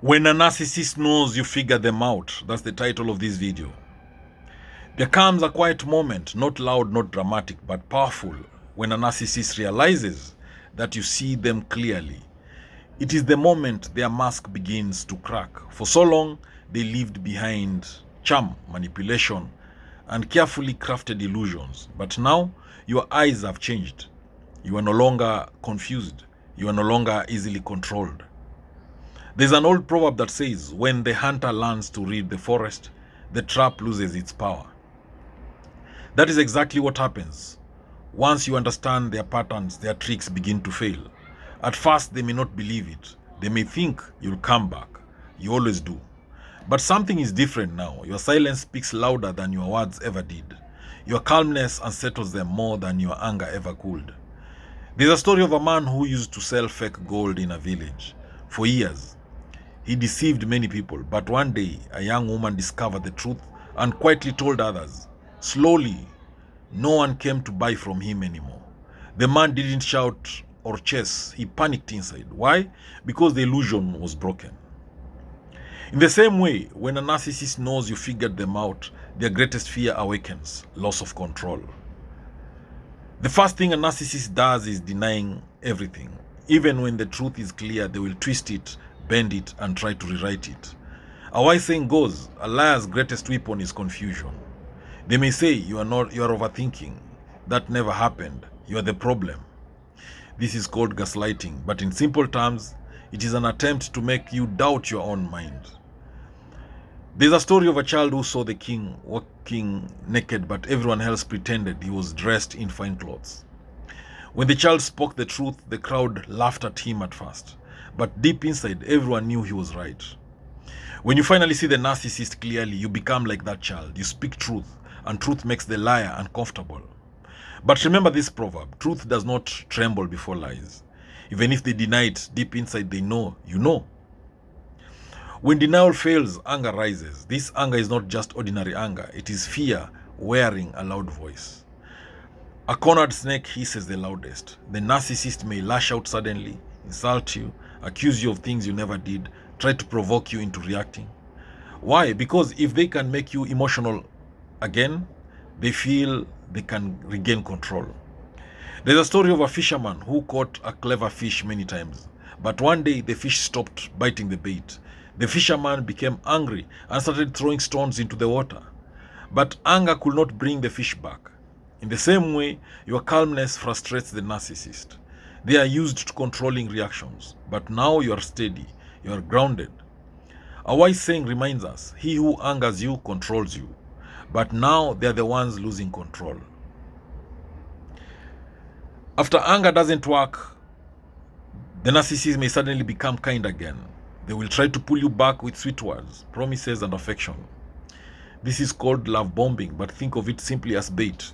When a narcissist knows you figure them out, that's the title of this video. There comes a quiet moment, not loud, not dramatic, but powerful, when a narcissist realizes that you see them clearly. It is the moment their mask begins to crack. For so long, they lived behind charm, manipulation, and carefully crafted illusions. But now, your eyes have changed. You are no longer confused. You are no longer easily controlled. There's an old proverb that says, when the hunter learns to read the forest, the trap loses its power. That is exactly what happens. Once you understand their patterns, their tricks begin to fail. At first, they may not believe it. They may think you'll come back. You always do. But something is different now. Your silence speaks louder than your words ever did. Your calmness unsettles them more than your anger ever could. There's a story of a man who used to sell fake gold in a village. For years, he deceived many people, but one day a young woman discovered the truth and quietly told others. Slowly, no one came to buy from him anymore. The man didn't shout or chase, he panicked inside. Why? Because the illusion was broken. In the same way, when a narcissist knows you figured them out, their greatest fear awakens, loss of control. The first thing a narcissist does is denying everything. Even when the truth is clear, they will twist it, bend it, and try to rewrite it. A wise saying goes, a liar's greatest weapon is confusion. They may say you are overthinking. That never happened. You are the problem. This is called gaslighting, but in simple terms, it is an attempt to make you doubt your own mind. There's a story of a child who saw the king walking naked, but everyone else pretended he was dressed in fine clothes. When the child spoke the truth, the crowd laughed at him at first, but deep inside, everyone knew he was right. When you finally see the narcissist clearly, you become like that child. You speak truth, and truth makes the liar uncomfortable. But remember this proverb, truth does not tremble before lies. Even if they deny it, deep inside they know you know. When denial fails, anger rises. This anger is not just ordinary anger. It is fear wearing a loud voice. A cornered snake hisses the loudest. The narcissist may lash out suddenly, insult you, accuse you of things you never did, try to provoke you into reacting. Why? Because if they can make you emotional again, they feel they can regain control. There's a story of a fisherman who caught a clever fish many times, but one day the fish stopped biting the bait. The fisherman became angry and started throwing stones into the water. But anger could not bring the fish back. In the same way, your calmness frustrates the narcissist. They are used to controlling reactions, but now you are steady, you are grounded. A wise saying reminds us, he who angers you controls you. But now they are the ones losing control. After anger doesn't work, the narcissist may suddenly become kind again. They will try to pull you back with sweet words, promises, and affection. This is called love bombing, but think of it simply as bait.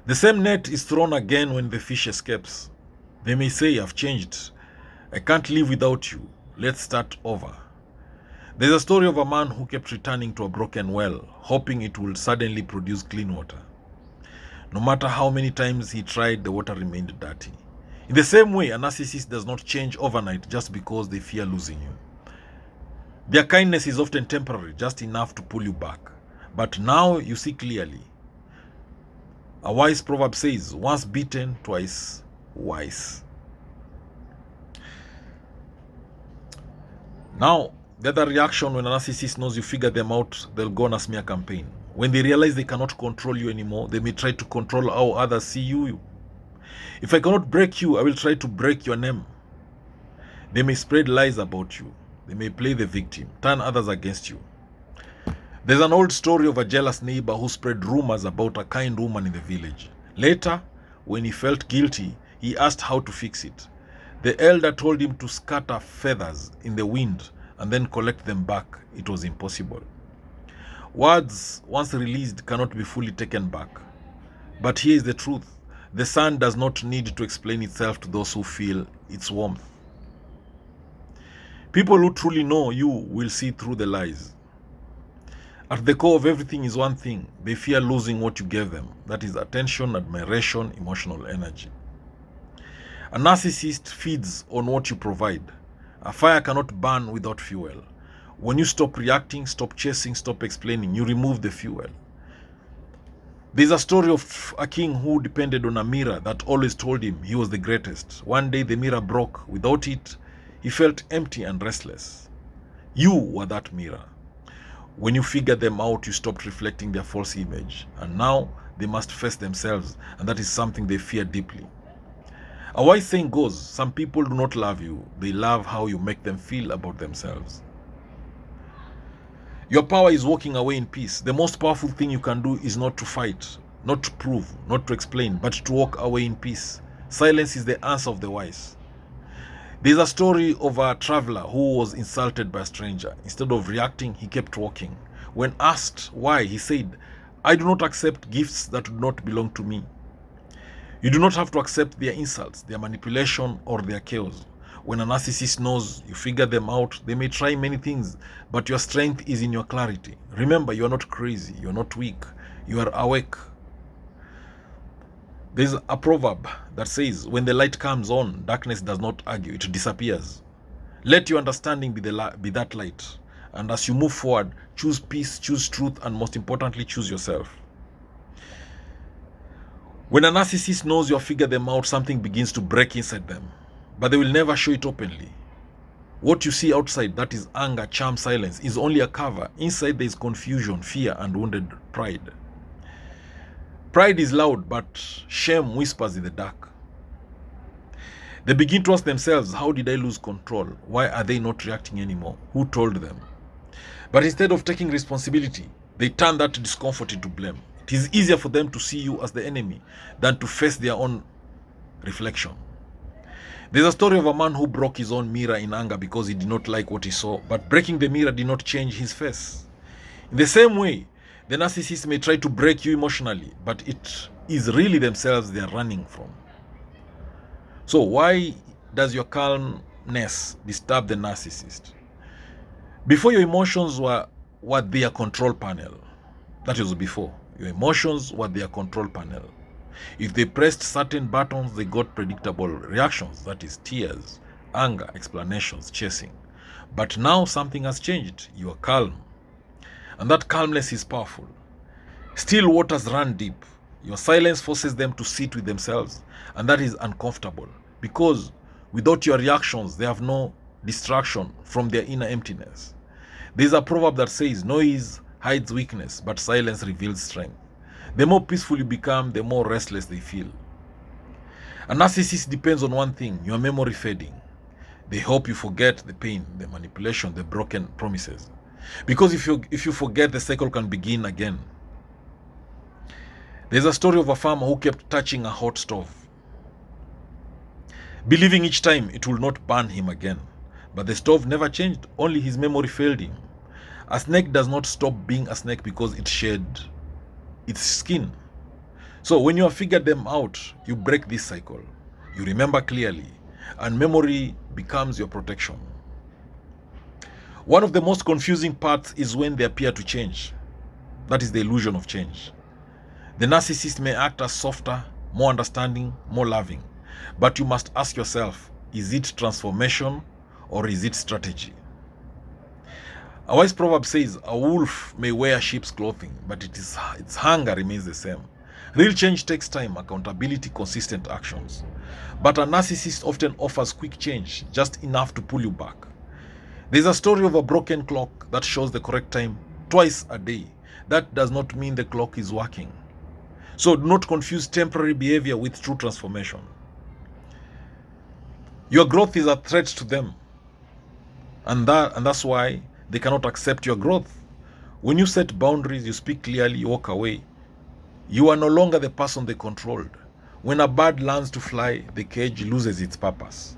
The same net is thrown again when the fish escapes. They may say, I've changed. I can't live without you. Let's start over. There's a story of a man who kept returning to a broken well, hoping it would suddenly produce clean water. No matter how many times he tried, the water remained dirty. In the same way, a narcissist does not change overnight just because they fear losing you. Their kindness is often temporary, just enough to pull you back. But now you see clearly. A wise proverb says, once beaten, twice wise. Now, the other reaction when a narcissist knows you figure them out, they'll go on a smear campaign. When they realize they cannot control you anymore, they may try to control how others see you. If I cannot break you, I will try to break your name. They may spread lies about you. They may play the victim, turn others against you. There's an old story of a jealous neighbor who spread rumors about a kind woman in the village. Later, when he felt guilty, he asked how to fix it. The elder told him to scatter feathers in the wind and then collect them back. It was impossible. Words, once released, cannot be fully taken back. But here is the truth. The sun does not need to explain itself to those who feel its warmth. People who truly know you will see through the lies. At the core of everything is one thing. They fear losing what you gave them. That is attention, admiration, emotional energy. A narcissist feeds on what you provide. A fire cannot burn without fuel. When you stop reacting, stop chasing, stop explaining, you remove the fuel. There's a story of a king who depended on a mirror that always told him he was the greatest. One day the mirror broke. Without it, he felt empty and restless. You were that mirror. When you figured them out, you stopped reflecting their false image. And now they must face themselves, and that is something they fear deeply. A wise saying goes, some people do not love you. They love how you make them feel about themselves. Your power is walking away in peace. The most powerful thing you can do is not to fight, not to prove, not to explain, but to walk away in peace. Silence is the answer of the wise. There's a story of a traveler who was insulted by a stranger. Instead of reacting, he kept walking. When asked why, he said, I do not accept gifts that do not belong to me. You do not have to accept their insults, their manipulation, or their chaos. When a narcissist knows you figure them out, they may try many things, but your strength is in your clarity. Remember, you are not crazy, you are not weak, you are awake. There's a proverb that says, when the light comes on, darkness does not argue, it disappears. Let your understanding be that light. And as you move forward, choose peace, choose truth, and most importantly, choose yourself. When a narcissist knows you have figured them out, something begins to break inside them. But they will never show it openly. What you see outside, that is anger, charm, silence, is only a cover. Inside there is confusion, fear, and wounded pride. Pride is loud, but shame whispers in the dark. They begin to ask themselves, how did I lose control? Why are they not reacting anymore? Who told them? But instead of taking responsibility, they turn that discomfort into blame. It is easier for them to see you as the enemy than to face their own reflection. There's a story of a man who broke his own mirror in anger because he did not like what he saw, but breaking the mirror did not change his face. In the same way, the narcissist may try to break you emotionally, but it is really themselves they are running from. So why does your calmness disturb the narcissist? Before, your emotions were their control panel. That was before. Your emotions were their control panel. If they pressed certain buttons, they got predictable reactions, that is tears, anger, explanations, chasing. But now something has changed. You are calm. And that calmness is powerful. Still waters run deep. Your silence forces them to sit with themselves, and that is uncomfortable because without your reactions, they have no distraction from their inner emptiness. There is a proverb that says, noise hides weakness, but silence reveals strength. The more peaceful you become, the more restless they feel. A narcissist depends on one thing, your memory fading. They hope you forget the pain, the manipulation, the broken promises. Because if you forget, the cycle can begin again. There's a story of a farmer who kept touching a hot stove, believing each time it will not burn him again. But the stove never changed, only his memory failed him. A snake does not stop being a snake because it shed its skin. So when you have figured them out, you break this cycle. You remember clearly, and memory becomes your protection. One of the most confusing parts is when they appear to change. That is the illusion of change. The narcissist may act as softer, more understanding, more loving. But you must ask yourself, is it transformation or is it strategy? A wise proverb says, a wolf may wear sheep's clothing, but its hunger remains the same. Real change takes time, accountability, consistent actions. But a narcissist often offers quick change, just enough to pull you back. There's a story of a broken clock that shows the correct time twice a day. That does not mean the clock is working. So do not confuse temporary behavior with true transformation. Your growth is a threat to them. And that's why they cannot accept your growth. When you set boundaries, you speak clearly, you walk away. You are no longer the person they controlled. When a bird learns to fly, the cage loses its purpose.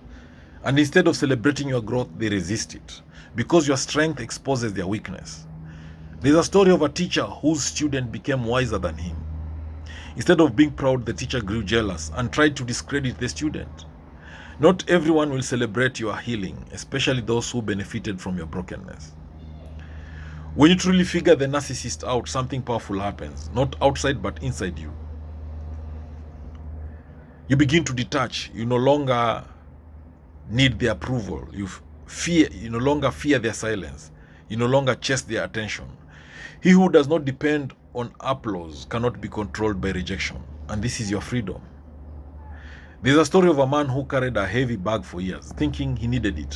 And instead of celebrating your growth, they resist it, because your strength exposes their weakness. There's a story of a teacher whose student became wiser than him. Instead of being proud, the teacher grew jealous and tried to discredit the student. Not everyone will celebrate your healing, especially those who benefited from your brokenness. When you truly figure the narcissist out, something powerful happens, not outside but inside you. You begin to detach. You no longer need the approval. no longer fear their silence. You no longer chase their attention. He who does not depend on applause cannot be controlled by rejection. And this is your freedom. There's a story of a man who carried a heavy bag for years, thinking he needed it.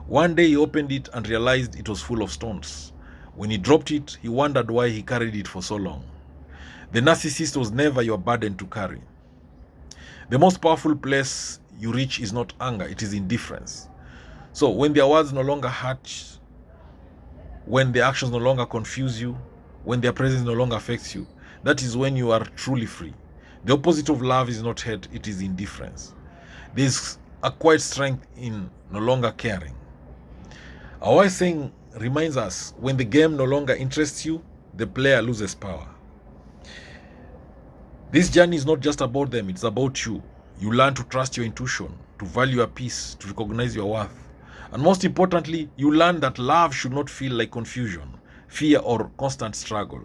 One day he opened it and realized it was full of stones. When he dropped it, he wondered why he carried it for so long. The narcissist was never your burden to carry. The most powerful place you reach is not anger, it is indifference. So when their words no longer hurt, when their actions no longer confuse you, when their presence no longer affects you, that is when you are truly free. The opposite of love is not hate, it is indifference. There is a quiet strength in no longer caring. Our wise saying reminds us, when the game no longer interests you, the player loses power. This journey is not just about them, it's about you. You learn to trust your intuition, to value your peace, to recognize your worth. And most importantly, you learn that love should not feel like confusion, fear, or constant struggle.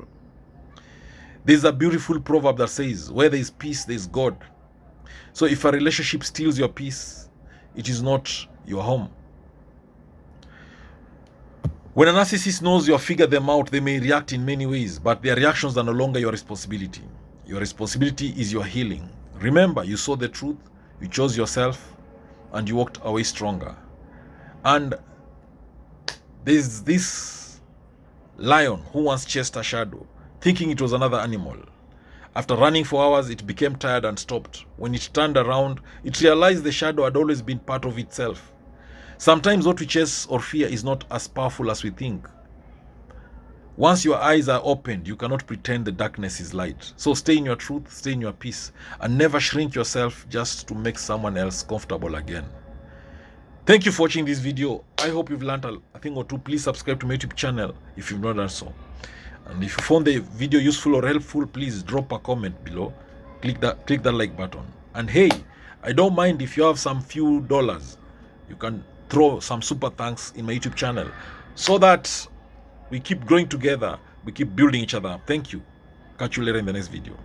There's a beautiful proverb that says, where there is peace, there is God. So if a relationship steals your peace, it is not your home. When a narcissist knows you figure them out, they may react in many ways, but their reactions are no longer your responsibility. Your responsibility is your healing. Remember, you saw the truth, you chose yourself, and you walked away stronger. And there's this lion who once chased a shadow, thinking it was another animal. After running for hours, it became tired and stopped. When it turned around, it realized the shadow had always been part of itself. Sometimes what we chase or fear is not as powerful as we think. Once your eyes are opened, you cannot pretend the darkness is light. So stay in your truth, stay in your peace, and never shrink yourself just to make someone else comfortable again. Thank you for watching this video. I hope you've learned a thing or two. Please subscribe to my YouTube channel if you've not done so. And if you found the video useful or helpful, please drop a comment below. Click that like button. And hey, I don't mind if you have some few dollars. You can throw some super thanks in my YouTube channel so that we keep growing together. We keep building each other up. Thank you. Catch you later in the next video.